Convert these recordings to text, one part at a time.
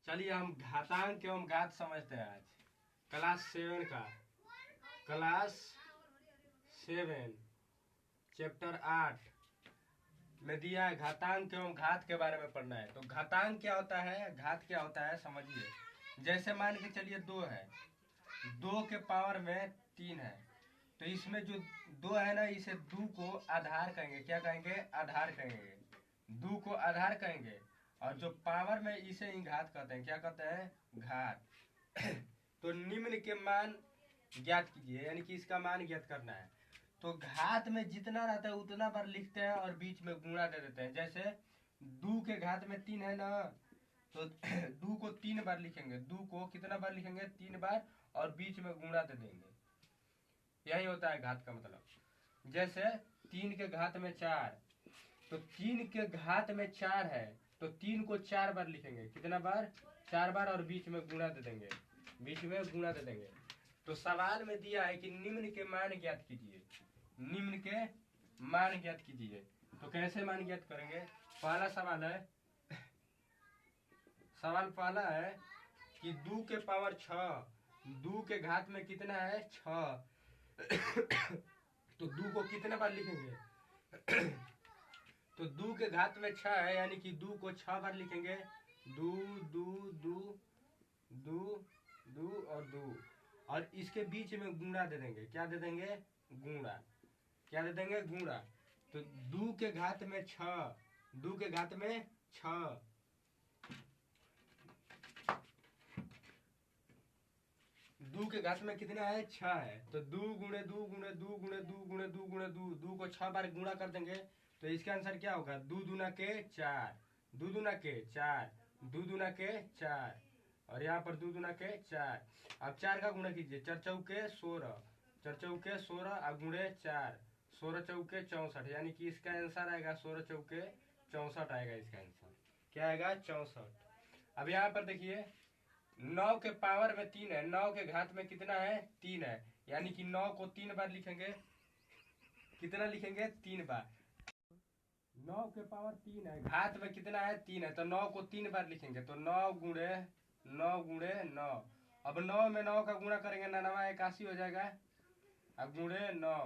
चलिए हम घातांक एवं घात समझते हैं आज क्लास 7 चैप्टर 8 में दिया है घातांक एवं घात के बारे में पढ़ना है। तो घातांक क्या होता है, घात क्या होता है समझिए। जैसे मान के चलिए 2 है, 2 के पावर में 3 है, तो इसमें जो 2 है ना, इसे 2 को आधार कहेंगे। क्या कहेंगे? आधार कहेंगे। 2 को आधार कहेंगे और जो पावर में इसे ही घात कहते हैं। क्या कहते हैं? घात। तो निम्न के मान ज्ञात कीजिए, यानी कि इसका मान ज्ञात करना है। तो घात में जितना रहता है उतना बार लिखते हैं और बीच में गुणा दे देते हैं। जैसे 2 के घात में 3 है ना, तो 2 को 3 बार लिखेंगे। 2 को कितना बार लिखेंगे? 3 बार, और बीच में गुणा दे देंगे। यही होता है घात का मतलब। जैसे 3 के घात में 4, तो 3 के घात में 4 है, तो 3 को 4 बार लिखेंगे। कितना बार? 4 बार, और बीच में गुणा दे देंगे। बीच में गुणा दे देंगे। तो सवाल में दिया है कि निम्न के मान ज्ञात कीजिए। निम्न के मान ज्ञात कीजिए। तो कैसे मान ज्ञात करेंगे? पहला सवाल है, सवाल पहला है कि 2 के पावर 6, 2 के घात में कितना है? 6। तो 2 को कितने बार लिखेंगे? तो 2 के घात में 6 है, यानी कि 2 को 6 बार लिखेंगे। 2 2 2 2 2 और 2, और इसके बीच में गुणा दे देंगे। क्या दे देंगे? गुणा। क्या दे देंगे? गुणा। तो 2 के घात में 6, 2 के घात में 6, 2 के घात में कितना है? 6 है। तो 2 गुणे 2 गुणे 2 गुणे 2 गुणे 2 गुणे 2, 2 को 6 बार गुणा कर देंगे। तो इसका आंसर क्या होगा? 2 दूना के 4, 2 दूना के 4, 2 दूना के 4, और यहाँ पर 2 दूना के 4। अब 4 का गुणा कीजिए। 4 चौके 16, 4 चौके 16, अब गुणे 4, 16 चौके 64, यानी कि इसका आंसर आएगा 16 चौके 64 आएगा। इसका आंसर क्या आएगा? 64। अब यहाँ पर देखिए 9 के पावर में 3 है, 9 के घात में कितना है? 3 है, यानी कि 9 को 3 बार लिखेंगे। कितना लिखेंगे? 3 बार। 9 के पावर 3 है, घात में कितना है? 3 है, तो 9 को 3 बार लिखेंगे। तो 9 गुणे 9 गुणे 9। अब 9 में 9 का गुणा करेंगे, 9 81 हो जाएगा। अब गुणे 9,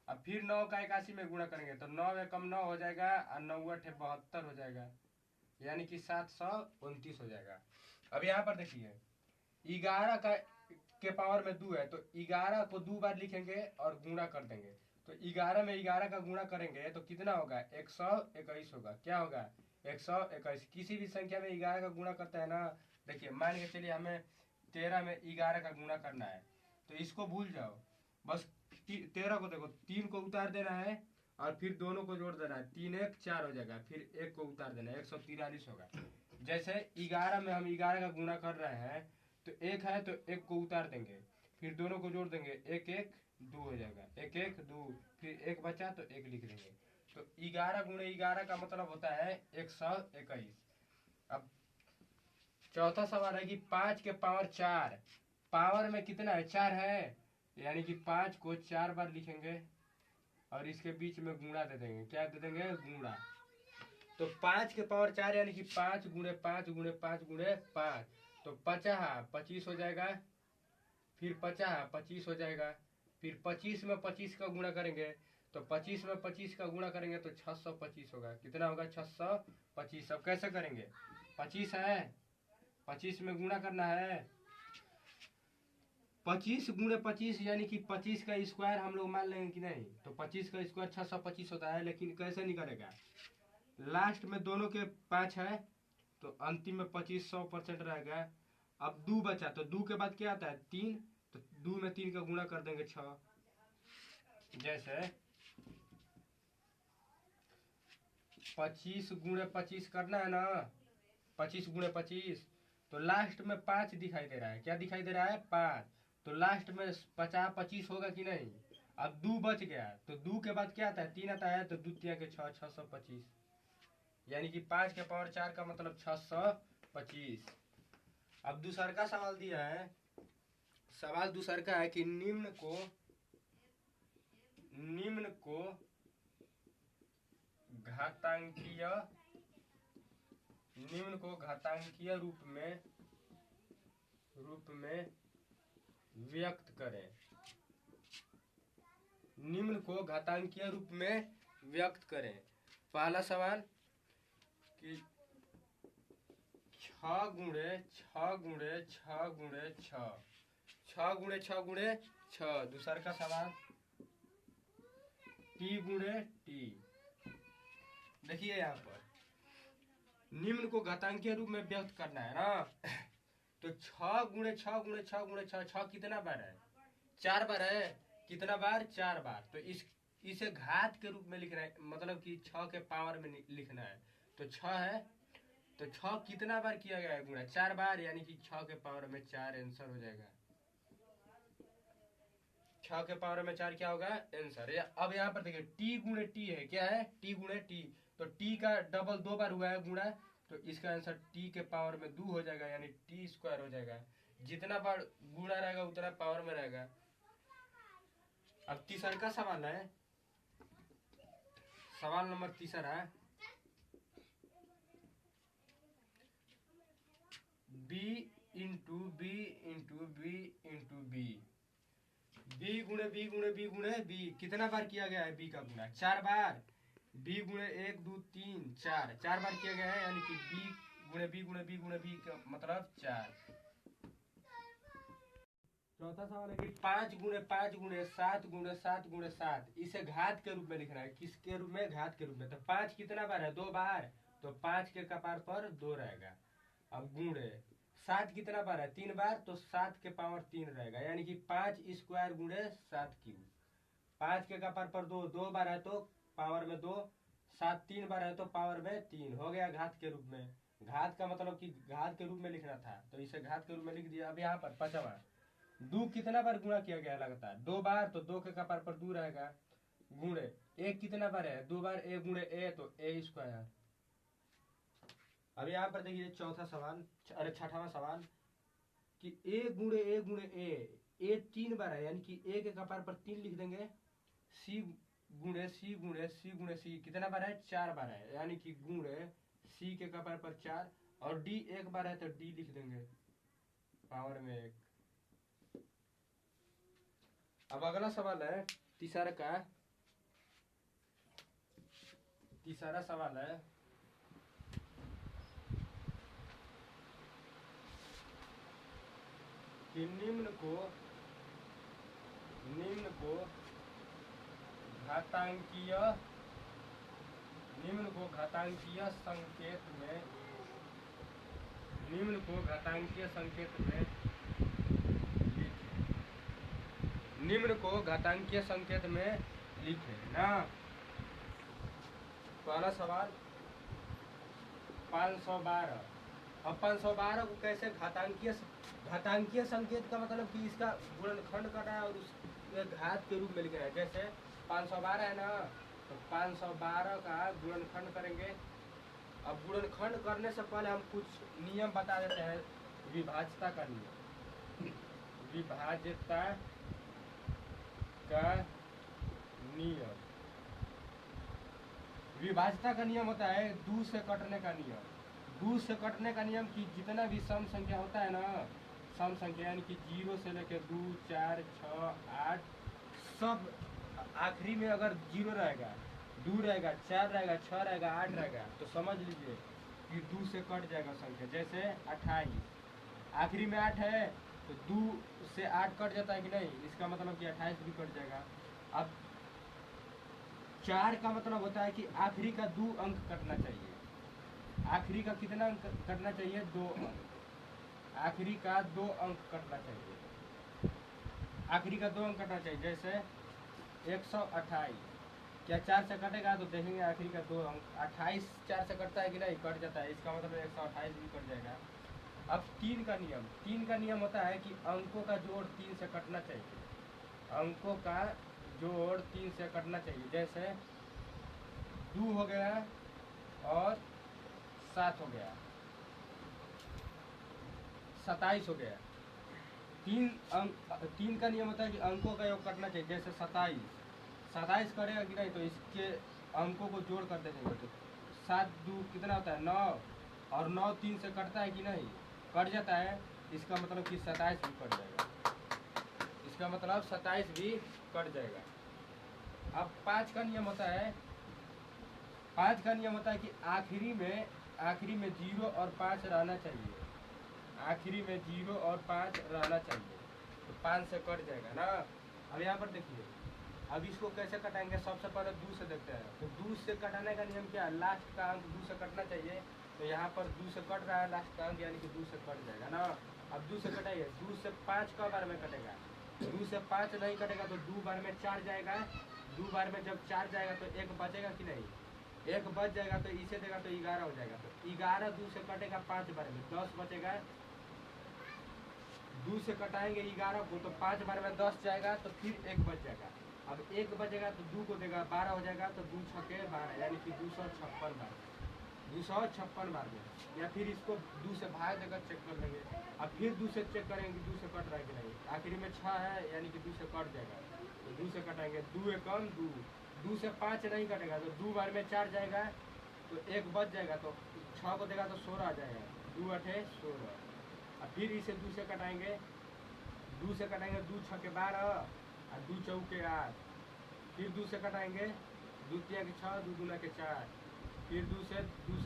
अब फिर 9 का 81 में गुणा करेंगे, तो 9 में कम 9 हो जाएगा, और 9 72 हो जाएगा, यानी कि 729 हो जाएगा। अब यहाँ पर देखिए 11 के पावर में 2 है, तो 11 को 2 बार लिखेंगे और गुणा कर देंगे। तो 11 में 11 का गुणा करेंगे तो कितना होगा? 121 होगा। क्या होगा? 121। किसी भी संख्या में 11 का गुणा करता है ना, देखिए मान के चलिए हमें 13 में 11 का गुणा करना है, तो इसको भूल जाओ, बस 13 को देखो, 3 को उतार देना है और फिर दोनों को जोड़ देना है। 3 1 4 हो जाएगा, फिर 1 को उतार देना है, 143 होगा। जैसे 11 में हम 11 का गुणा कर रहे हैं, तो 1 है तो 1 को उतार देंगे, फिर दोनों को जोड़ देंगे, 1 1 2 हो जाएगा, 1 1 2, फिर 1 बचा तो 1 लिख देंगे। तो 11 गुणे 11 का मतलब होता है 121। अब चौथा सवाल है कि 5 के पावर 4, पावर में कितना है? 4 है, यानी कि 5 को 4 बार लिखेंगे और इसके बीच में गुणा दे देंगे। क्या दे देंगे? गुणा। तो 5 के पावर 4, यानी कि 5 गुणे 5 गुणे 5 गुणे 5, तो 50 25 हो जाएगा, फिर 50 25 हो जाएगा, फिर 25 में 25 का गुणा करेंगे, तो 25 में 25 का गुणा करेंगे तो 625 होगा। कितना होगा? 625। अब कैसे करेंगे? 25 है, 25 में गुणा करना है, 25 गुणे 25, यानी कि 25 का स्क्वायर हम लोग मान लेंगे कि नहीं, तो 25 का स्क्वायर 625 होता है। लेकिन कैसे निकलेगा? लास्ट में दोनों के 5 है, तो अंतिम में 25 100% रहेगा। अब 2 बचा, तो 2 के बाद क्या आता है? 3, तो 2 में 3 का गुणा कर देंगे 6। जैसे 25 गुणे 25 करना है ना, 25 गुणे 25, तो लास्ट में 5 दिखाई दे रहा है। क्या दिखाई दे रहा है? 5। तो लास्ट में 50 25 होगा कि नहीं? अब 2 बच गया, तो 2 के बाद क्या आता है? 3 आता है, तो 2 3 के 6, 625, यानी कि 5 के पावर 4 का मतलब 625। अब दूसरा का सवाल दिया है, सवाल दूसरा का है कि निम्न को घातांकीय रूप में रूप में व्यक्त करें। निम्न को घातांकीय रूप में व्यक्त करें। पहला सवाल कि 6 गुणे 6 गुणे 6 गुणे 6, 6 गुणे 6 गुणे 6। दूसरा का सवाल टी गुणे टी। देखिए यहाँ पर निम्न को घातांकीय रूप में व्यक्त करना है ना, तो 6 गुणे 6 गुणे 6 गुणे 6, 6 कितना बार है? 4 बार है। कितना बार? 4 बार। तो इसे घात के रूप में लिखना है, मतलब कि 6 के पावर में लिखना है। तो 6 है, तो 6 कितना बार किया गया है गुणा? 4 बार, यानी कि 6 के पावर में 4 आंसर हो जाएगा। 6 के पावर में 4 क्या होगा? आंसर। अब यहाँ पर देखिए टी गुणे टी है, क्या है? टी गुणे टी। तो टी का डबल 2 बार हुआ है गुणा, तो इसका आंसर टी के पावर में 2 हो जाएगा, यानी टी स्क्वायर हो जाएगा। जितना बार गुणा रहेगा उतना पावर में रहेगा। अब तीसरा का सवाल है, सवाल नंबर तीसरा है b into B into B into B. B गुणे बी गुणे बी गुणे बी कितना बार किया गया है? बी का गुणा 4 बार। बी गुणे 1 2 3 4, 4 बार किया गया है, यानी कि बी गुणे बी गुणे बी गुणे बी का मतलब 4। चौथा सवाल है कि 5 गुणे 5 गुणे 7 गुणे 7 गुणे 7, इसे घात के रूप में लिखना है। किसके रूप में? घात के रूप में। तो 5 कितना बार है? 2 बार, तो 5 के कपार पर 2 रहेगा। अब गुणे 7 कितना बार है? 3 बार, तो 7 के पावर 3 रहेगा, यानी कि 5 स्क्वायर गुणे 7 क्यूब। 5 के कपार पर 2, 2 बार है तो पावर में 2, 7 3 बार है तो पावर में 3 हो गया घात के रूप में। घात का मतलब कि घात के रूप में लिखना था, तो इसे घात के रूप में लिख दिया। अब यहाँ पर पांचवा, 2 कितना बार गुणा किया गया लगातार? 2 बार, तो 2 के कपार पर 2 रहेगा। गुणे 1 कितना बार है? 2 बार। ए गुणे ए, तो ए स्क्वायर। अब यहाँ पर देखिए चौथा सवाल, अरे छठवां सवाल कि ए गुणे ए गुणे ए 3 बार है, यानी कि ए के कपार पर 3 लिख देंगे। सी गुणे सी गुणे सी गुणे सी कितना बार है? 4 बार है, यानी कि गुणे सी के कपार पर 4। और डी 1 बार है तो डी लिख देंगे पावर में 1। अब अगला सवाल है तीसरा का, तीसरा सवाल है कि निम्न को घातांकीय संकेत में लिखे ना। पहला सवाल 512। अब 512 को कैसे घातांकीय संकेत का मतलब कि इसका गुणनखंड करना है और उसके घात के रूप में लिखना है। जैसे 512 है ना, तो 512 का गुणनखंड करेंगे। अब गुणनखंड करने से पहले हम कुछ नियम बता देते हैं। विभाज्यता का नियम, विभाज्यता का नियम, विभाज्यता का नियम होता है 2 से कटने का नियम। 2 से कटने का नियम कि जितना भी सम संख्या होता है ना, सम संख्या यानी कि 0 से लेकर 2 4 6 8, सब आखिरी में अगर 0 रहेगा, 2 रहेगा, 4 रहेगा, 6 रहेगा, 8 रहेगा, तो समझ लीजिए कि 2 से कट जाएगा संख्या। जैसे 28, आखिरी में 8 है तो 2 से 8 कट जाता है कि नहीं, इसका मतलब कि 28 भी कट जाएगा। अब 4 का मतलब होता है कि आखिरी का 2 अंक कटना चाहिए। आखिरी का कितना अंक कटना चाहिए? 2 अंक। आखिरी का 2 अंक कटना चाहिए। आखिरी का 2 अंक कटना चाहिए। जैसे 128, क्या 4 से कटेगा? तो देखेंगे आखिरी का 2 अंक। 28 4 से कटता है कि नहीं? कट जाता है, इसका मतलब 128 भी कट जाएगा। अब 3 का नियम होता है कि अंकों का जोड़ 3 से कटना चाहिए। अंकों का जोड़ 3 से कटना चाहिए। जैसे 2 हो गया और 7 हो गया, 27 हो गया। 3 का नियम होता है कि अंकों का योग कटना चाहिए। जैसे 27 करेगा कि नहीं, तो इसके अंकों को जोड़ कर देंगे। तो 7 2 कितना होता है? 9, और 9 3 से कटता है कि नहीं? कट जाता है। इसका मतलब कि 27 भी कट जाएगा, इसका मतलब 27 भी कट जाएगा। अब 5 का नियम होता है, 5 का नियम होता है कि आखिरी में 0 और 5 रहना चाहिए, आखिरी में 0 और 5 रहना चाहिए, तो 5 से कट जाएगा ना। अब यहाँ पर देखिए, अब इसको कैसे कटाएंगे, सबसे पहले 2 से देखते हैं। तो 2 से कटाने का नियम क्या है, लास्ट का अंक 2 से कटना चाहिए। तो यहाँ पर 2 से कट रहा है लास्ट का अंक, यानी कि 2 से कट जाएगा ना। अब 2 से कटाइए, 2 से 5 का बार में कटेगा, 2 से 5 नहीं कटेगा तो 2 बार में 4 जाएगा, 2 बार में जब 4 जाएगा तो 1 बचेगा कि नहीं, 1 बच जाएगा तो इसे देगा तो 11 हो जाएगा। तो 11 2 से कटेगा 5 बार में, 10 बचेगा। 2 से कटाएंगे 11 को तो 5 बार में 10 जाएगा, तो फिर 1 बच जाएगा। अब 1 बचेगा तो 2 को देगा 12 हो जाएगा, तो 2 छक्के 12 यानी कि 256 बार, 256 बार में। या फिर इसको 2 से भाग देकर चेक कर लेंगे। अब फिर 2 से चेक करेंगे 2 से कट रहा है कि नहीं, आखिरी में 6 है यानी कि 2 से कट जाएगा, तो 2 से कटाएंगे, 2 एकम 2, 2 से 5 नहीं कटेगा तो 2 बार में 4 जाएगा, तो 1 बच जाएगा, तो 6 को देगा तो 16 आ जाएगा, 2 8 16। अब फिर इसे 2 से कटाएंगे, 2 से कटाएंगे, 2 छक्के 12 और 2 चौके 8। फिर 2 से कटाएंगे, 2 3 के 6, 2 दूना के 4। फिर 2 से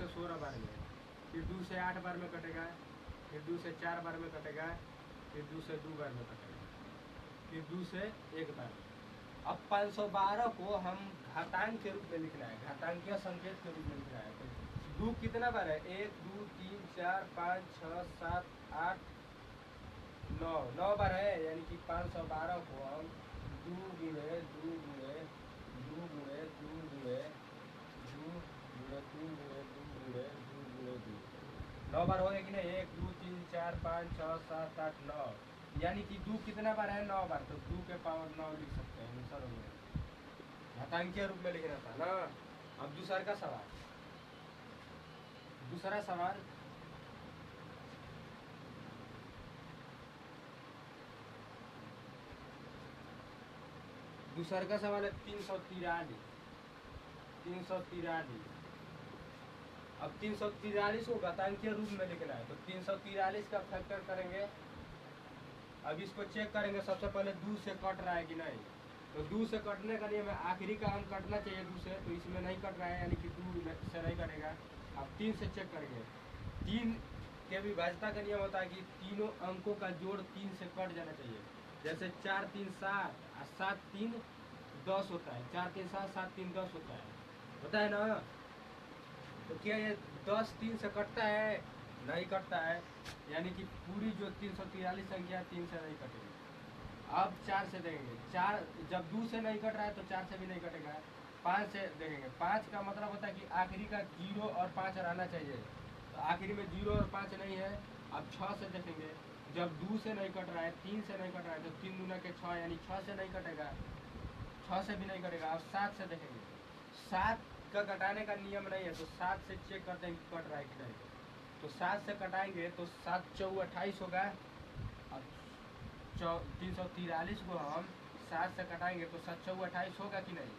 16 बार में, फिर 2 से 8 बार में कटेगा, फिर 2 से 4 बार में कटेगा, फिर 2 से 2 बार में कटेगा, फिर 2 से 1 बार में। अब 512 को हम घातांक के रूप में लिखना है, घातांकीय संकेत के रूप में लिखना है। तो 2 कितना बार है, 1 2 3 4 5 6 7 8 9, 9 बार है, यानी कि 512 को हम 2 गुणे 2 गुणे 2 गुणे 2 गुणे 2 गुणे 3 गुणे 2 गुणे 2 गुणे 2, 9 बार हो गया कि नहीं, 1 2 3 4 5 6 7 8 9, यानी कि 2 कितना बार है, 9 बार, तो 2 के पावर 9 लिख सकते हैं, आंसर हो गया। घातांकीय रूप में लिखना था ना। अब दूसरा का सवाल, दूसरा सवाल, दूसरा का सवाल है 343, 343। अब 343 को घातांकीय रूप में लिखना है, तो 343 का फैक्टर करेंगे। अब इसको चेक करेंगे, सबसे पहले 2 से कट रहा है कि नहीं, तो 2 से कटने का नियम है आखिरी का अंक कटना चाहिए 2 से, तो इसमें नहीं कट रहा है यानी कि 2 से नहीं कटेगा। अब 3 से चेक करेंगे, 3 के विभाज्यता का नियम होता है कि तीनों अंकों का जोड़ 3 से कट जाना चाहिए। जैसे 4 3 7 और 7 3 10 होता है, 4 3 7 7 3 10 होता है ना। तो क्या ये 10 3 से कटता है, नहीं कटता है, यानी कि पूरी जो 343 संख्या 3 से नहीं कटेगी। अब 4 से देखेंगे, 4 जब 2 से नहीं कट रहा है तो 4 से भी नहीं कटेगा। 5 से देखेंगे, 5 का मतलब होता है कि आखिरी का 0 और 5 रहना चाहिए, तो आखिरी में 0 और 5 नहीं है। अब 6 से देखेंगे, जब 2 से नहीं कट रहा है, 3 से नहीं कट रहा है, तो 3 दूना के 6 यानी 6 से नहीं कटेगा, 6 से भी नहीं कटेगा। अब 7 से देखेंगे, 7 का कटाने का नियम नहीं है, तो 7 से चेक करते हैं कि कट रहा है कि नहीं, तो 7 से कटाएंगे तो 7 4 28 होगा। अब 343 को हम 7 से कटाएंगे तो 7 4 28 होगा कि नहीं।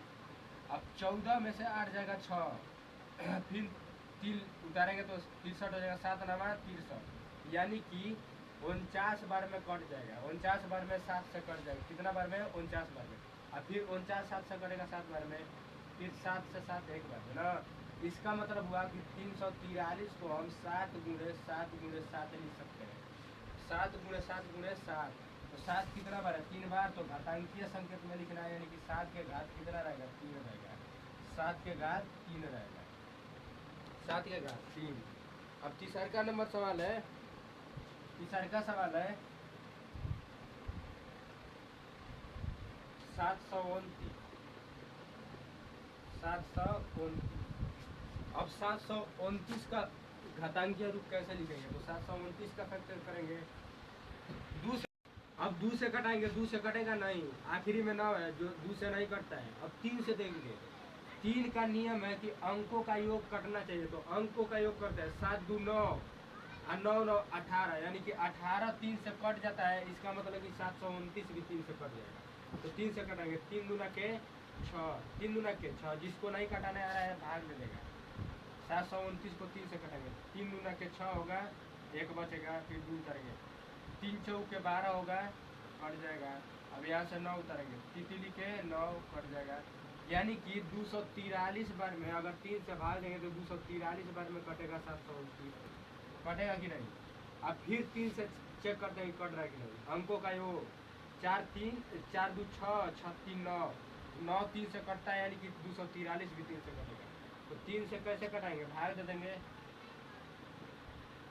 अब 14 में से 8 जाएगा 6, फिर 3 उतारेंगे तो 63 हो जाएगा, 7 9 63, यानी कि 49 बार में कट जाएगा, 49 बार में 7 से कट जाएगा, कितना बार में, 49 बार में। अब फिर 49 7 से कटेगा 7 बार में, फिर 7 से 7 एक बार में ना। इसका मतलब हुआ कि 343 को हम 7 गुणे 7 गुणे 7 लिख सकते हैं, 7 गुणे 7 गुणे 7, तो 7 कितना बार है, 3 बार, तो घातांकीय संकेत में लिखना है, यानी कि 7 के घात कितना रहेगा, 3 रहेगा, 7 के घात 3 रहेगा, 7 के घात 3। अब तीसरा का नंबर सवाल है, तीसरा का सवाल है 729, 729। अब 729 का घातांकीय रूप कैसे लिखेंगे, तो 729 का फैक्टर करेंगे, 2 से, अब 2 से कटाएंगे, 2 से कटेगा नहीं, आखिरी में 9 है जो 2 से नहीं कटता है। अब 3 से देंगे, 3 का नियम है कि अंकों का योग कटना चाहिए, तो अंकों का योग करते हैं, 7 2 9 और 9 9 18, यानी कि 18 3 से कट जाता है, इसका मतलब कि 729 भी 3 से कट जाएगा, तो 3 से कटाएंगे, 3 दूना के 6, 3 दूना के 6, जिसको नहीं कटाने आ रहा है भाग दे देगा। 729 को 3 से कटेंगे, 3 दूना के 6 होगा, 1 बचेगा, फिर 2 उतारेंगे, तीन चौक के 12 होगा, कट जाएगा। अब यहाँ से 9 उतारेंगे, तितली के 9 कट जाएगा। यानी कि 243 बार में अगर 3 से भाग देंगे तो 243 बार में कटेगा 729, कटेगा कि नहीं। अब फिर 3 से चेक करते हैं कट रहा है कि नहीं। अंकों का वो 4 3 4 2 6 6 3 9 9 3 से कटता है, यानी कि 243 भी 3 से कटेगा। तो 3 से कैसे कटाएंगे, भाग दे देंगे,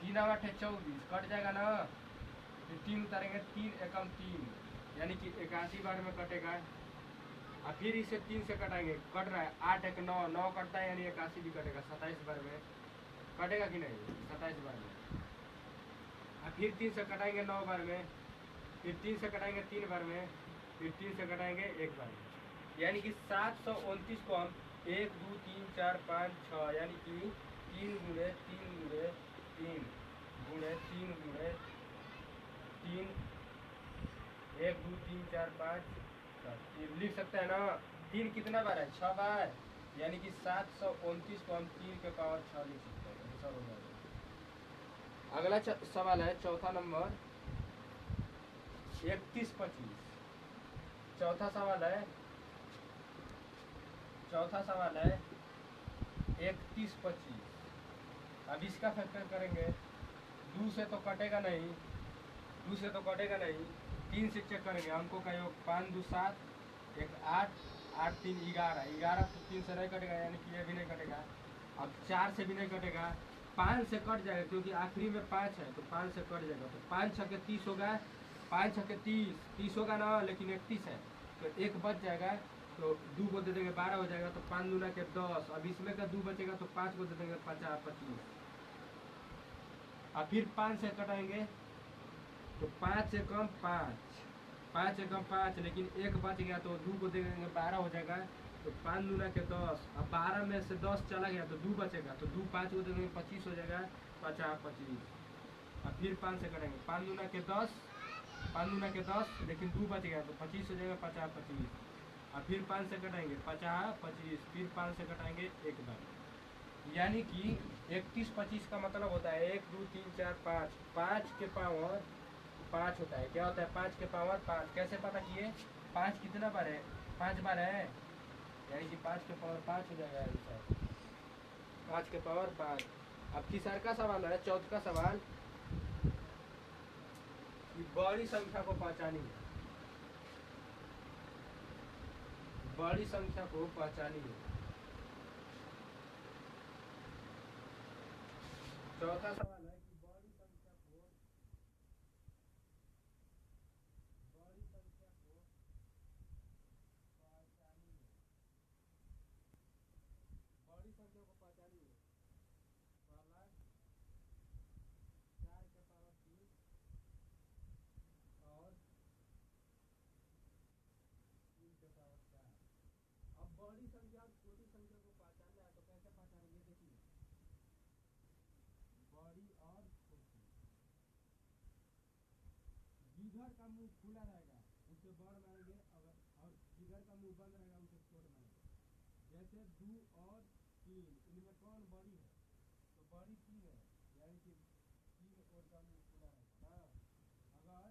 3 8 है 24, कट जाएगा ना। फिर 3 उतारेंगे, 3 एकम 3, यानी कि 81 बार में कटेगा। और फिर इसे 3 से कटाएंगे, कट रहा है 8 1 9 9 कटता है, यानी 81 भी कटेगा, 27 बार में कटेगा कि नहीं, 27 बार में। और फिर 3 से कटाएंगे 9 बार में, फिर 3 से कटाएंगे 3 बार में, फिर 3 से कटाएंगे 1 बार में। यानी कि 729 को हम 1 2 3 4 5 6 यानी कि 3 गुणे 3 गुणे 3 गुणे 3 गुणे 3 1 2 3 4 5 7 लिख सकते हैं ना। 3 कितना बार है, 6 बार, यानी कि 729 को हम 3 के पावर 6 लिख सकते हैं। आंसर हो जाएगा। अगला सवाल है चौथा नंबर 31 25। चौथा सवाल है 31 25। अब इसका फैक्टर करेंगे, 2 से तो कटेगा नहीं, 2 से तो कटेगा नहीं, 3 से चेक करेंगे। अंकों का योग 5 2 7 1 8 8 3 11 11 तो 3 से नहीं कटेगा, यानी कि ये भी नहीं कटेगा। अब 4 से भी नहीं कटेगा, 5 से कट जाएगा क्योंकि आखिरी में 5 है, तो 5 से कट जाएगा। तो 5 छक्के 30 होगा, 5 छक्के 30 होगा ना, लेकिन 31 है तो 1 बच जाएगा, तो 2 को दे देंगे 12 हो जाएगा। तो 5 दूना के 10, अब इसमें का 2 बचेगा तो 5 को दे देंगे 50 25। अब फिर 5 से कटाएंगे तो 5 से कम 5, 5 से कम 5, लेकिन 1 बच गया तो 2 को दे देंगे 12 हो जाएगा। तो 5 दूना के 10, अब 12 में से 10 चला गया तो 2 बचेगा, तो 2 5 को दे देंगे 25 हो जाएगा, 50 25। अब फिर 5 से कटेंगे, 5 दूना के 10, 5 दूना के 10, लेकिन 2 बच गया तो 25 हो जाएगा, 50 25। और फिर 5 से कटाएंगे 50 25, फिर 5 से कटाएंगे 1 बार। यानी कि 31 25 का मतलब होता है 1 2 3 4 5, 5 के पावर 5 होता है। क्या होता है, 5 के पावर 5। कैसे पता किए, 5 कितना बार है, 5 बार है, यानी कि 5 के पावर 5 हो जाएगा आंसर, 5 के पावर 5। अब तीसरा का सवाल है, चौथा सवाल, कि बड़ी संख्या को पहचानिए, बड़ी संख्या को पहचानिए। चौथा सवाल है कि बड़ी संख्या को पहचानिए, बड़ी संख्या को पहचानिए। पहला 4 के पावर 3 और 3 के पावर 4। अब बड़ी संख्या और छोटी संख्या को पहचानना है, तो कैसे पहचानेंगे, देखिए, बड़ी और छोटी। जिधर का मुंह खुला रहेगा उसे बड़ मानेंगे, अगर और जिधर का मुंह बंद रहेगा उसे छोट मानेंगे। जैसे 2 और 3, इनमें कौन बड़ी है, तो बड़ी 3 है, यानी कि 3 और का मुंह खुला रहेगा ना। अगर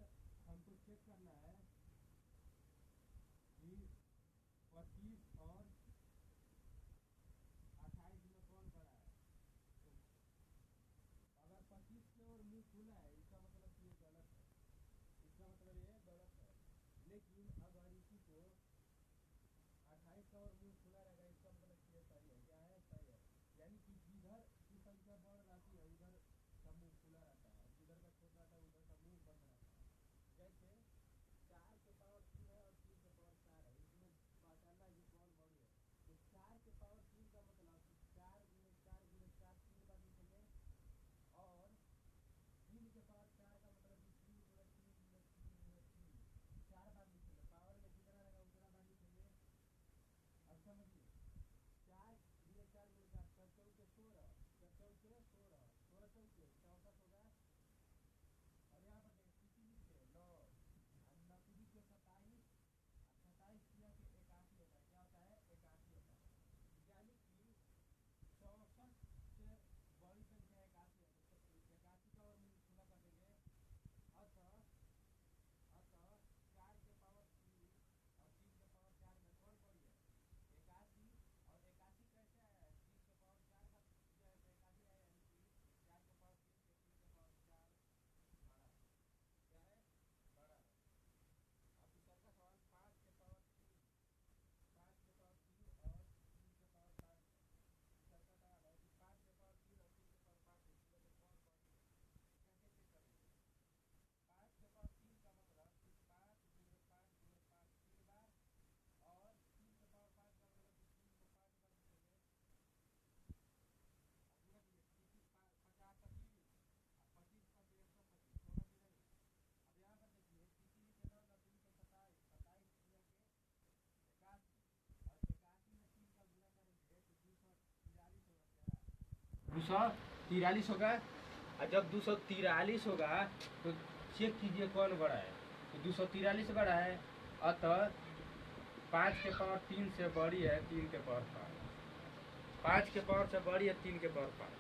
हमको चेक करना है कि 25 और 28 में कौन बड़ा है, तो अगर 25 की ओर मुंह खुला है, इसका मतलब ये गलत है, इसका मतलब ये गलत है। लेकिन अगर इसी को 28 का और मुंह खुला रहेगा, इसका मतलब ये सही है। क्या है, सही है। यानी कि जिधर की संख्या बड़ रहती है उधर का मुंह खुला रहता है, जिधर का छोटा रहता है उधर का मुंह बंद रहता है। जैसे 4 के पावर 3 है और 3 के पावर 4 है, इसमें पहचानना है कि कौन बड़ी है। तो 4 के पावर 3 का मतलब 4 गुणे 4 गुणे 4 3 बार लिखेंगे, और 3 के पावर 4 का मतलब 3 गुणे 3 गुणे 3 गुणे 3 4 बार लिखेंगे। पावर में जितना रहेगा उतना बार लिखेंगे। अब 243 होगा। और जब 243 होगा तो चेक कीजिए कौन बड़ा है। तो 243 बड़ा है, अतः 5 के पावर 3 से बड़ी है 3 के पावर 5। 5 के पावर से बड़ी है 3 के पावर 5।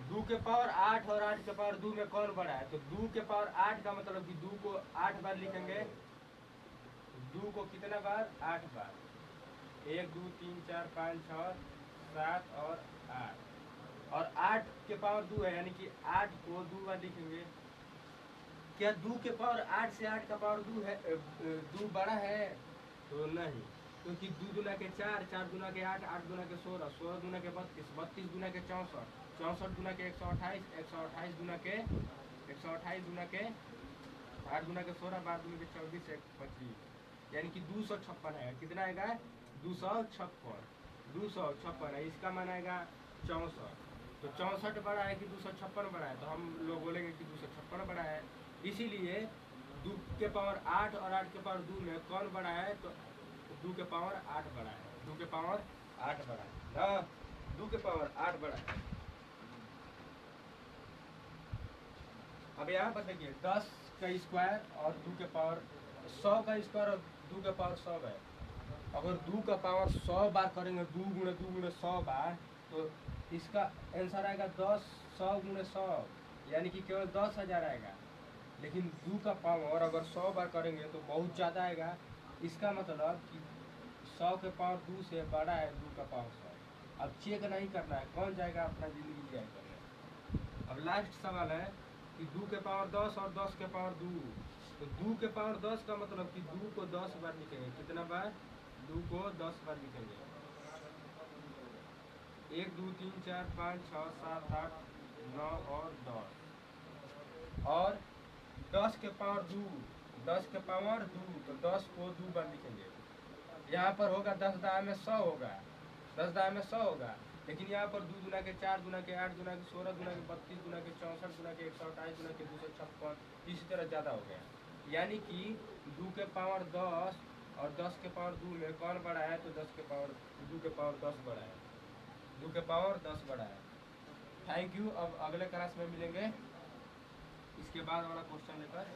2 के पावर 8 और 8 के पावर 2 में कौन बड़ा है? तो 2 के पावर 8 का मतलब कि 2 को 8 बार लिखेंगे। 2 को कितना बार? 8 बार। 1 2 3 4 5 6 7 और 8। और 8 के पावर 2 है, यानी कि 8 को 2 बार लिखेंगे। क्या 2 के पावर 8 से 8 का पावर 2 है 2 बड़ा है? तो नहीं, क्योंकि 2 दूना के 4, 4 दूना के 8, 8 दूना के 16, 16 दूना के 32, 32 दूना के 64, 64 दूना के 128, 128 दूना के 128 दूना के 8 दूना के 16, 12 दूना के 24, 25, यानी कि 256 है। कितना आएगा? 256। 256 है, इसका मान आएगा 64। तो 64 बड़ा है कि 256 बड़ा है? तो हम लोग बोलेंगे कि 256 बड़ा है। इसीलिए 2 के पावर 8 और 8 के पावर 2 में कौन बड़ा है? तो 2 के पावर 8 बड़ा है। 2 के पावर 8 बड़ा है ना, 2 के पावर 8 बड़ा है। अब यहाँ पर देखिए 10 का स्क्वायर और 2 के पावर 100 का स्क्वायर और 2 के पावर 100 है। अगर 2 का पावर 100 बार करेंगे, 2 गुणे 2 गुणे 100 बार, तो इसका आंसर आएगा 10 100 गुणे 100, यानी कि केवल 10,000 आएगा। लेकिन 2 का पावर अगर 100 बार करेंगे तो बहुत ज़्यादा आएगा। इसका मतलब कि 100 के पावर 2 से बड़ा है 2 का पावर 100। अब चेक नहीं करना है, कौन जाएगा अपना ज़िंदगी जिया करने। अब लास्ट सवाल है कि 2 के पावर 10 और 10 के पावर 2। तो 2 के पावर 10 का मतलब कि 2 को 10 बार लिखेंगे। कितना बार? 2 को 10 बार लिखेंगे। 1 2 3 4 5 6 7 8 9 और 10। और 10 के पावर 2, 10 के पावर 2, तो 10 को 2 बार लिखेंगे। यहाँ पर होगा 10 दाएं में 100 होगा, 10 दाएं में 100 होगा। लेकिन यहाँ पर 2 दूना के 4 दूना के 8 दूना के 16 दूना के 32 दूना के 64 दूना के 128 दूना के 256, इसी तरह ज़्यादा हो गया। यानी कि 2 के पावर 10 और 10 के पावर 2 में कौन बड़ा है? तो 10 के पावर 2 के पावर 10 बड़ा है। 2 के पावर 10 बड़ा है। Thank you. अब अगले क्लास में मिलेंगे इसके बाद वाला क्वेश्चन लेकर।